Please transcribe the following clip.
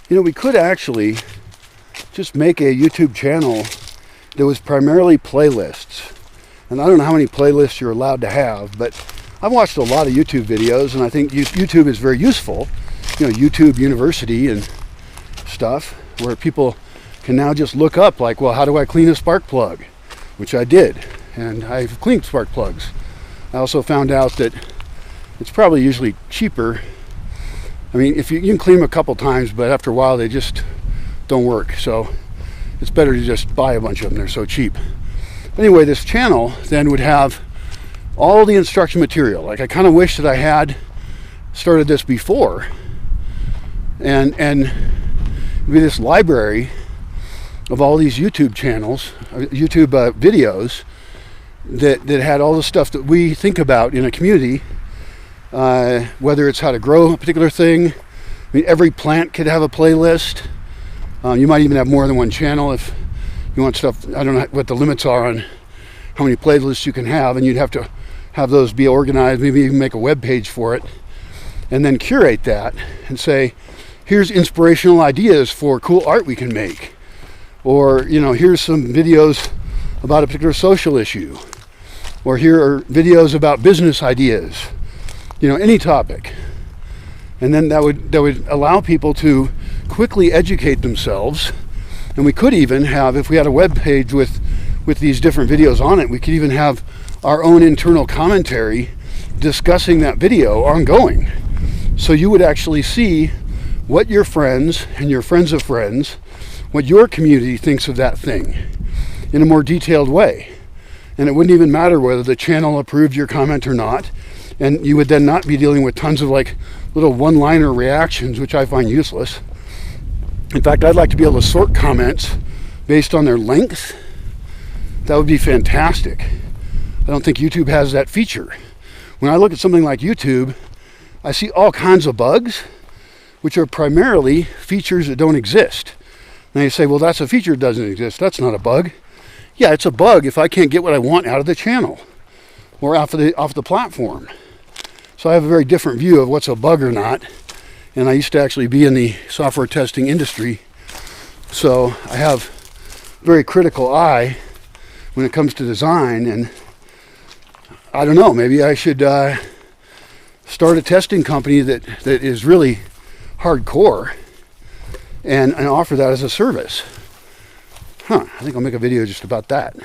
You know, we could actually just make a YouTube channel that was primarily playlists. And I don't know how many playlists you're allowed to have, but I've watched a lot of YouTube videos, and I think YouTube is very useful. You know, YouTube University and stuff, where people can now just look up, like, well, how do I clean a spark plug? Which I did, and I've cleaned spark plugs. I also found out that it's probably usually cheaper. I mean, if you can clean them a couple times, but after a while they just don't work. So it's better to just buy a bunch of them. They're so cheap. Anyway, this channel then would have all the instruction material. Like, I kind of wish that I had started this before, and it'd be this library of all these YouTube channels, YouTube videos that had all the stuff that we think about in a community, whether it's how to grow a particular thing. I mean, every plant could have a playlist. You might even have more than one channel if you want stuff. I don't know what the limits are on how many playlists you can have, and you'd have to have those be organized, maybe even make a web page for it, and then curate that and say, here's inspirational ideas for cool art we can make. Or, you know, here's some videos about a particular social issue. Or here are videos about business ideas. You know, any topic. And then that would allow people to quickly educate themselves. And we could even have, if we had a web page with these different videos on it, we could even have our own internal commentary discussing that video ongoing. So you would actually see what your friends and your friends of friends, what your community thinks of that thing in a more detailed way. And it wouldn't even matter whether the channel approved your comment or not. And you would then not be dealing with tons of like little one-liner reactions, which I find useless. In fact, I'd like to be able to sort comments based on their length. That would be fantastic. I don't think YouTube has that feature. When I look at something like YouTube, I see all kinds of bugs, which are primarily features that don't exist. Now you say, well, that's a feature that doesn't exist. That's not a bug. Yeah, it's a bug if I can't get what I want out of the channel or off the platform. So I have a very different view of what's a bug or not. And I used to actually be in the software testing industry. So I have a very critical eye when it comes to design. And I don't know, maybe I should start a testing company that is really hardcore and offer that as a service. I think I'll make a video just about that.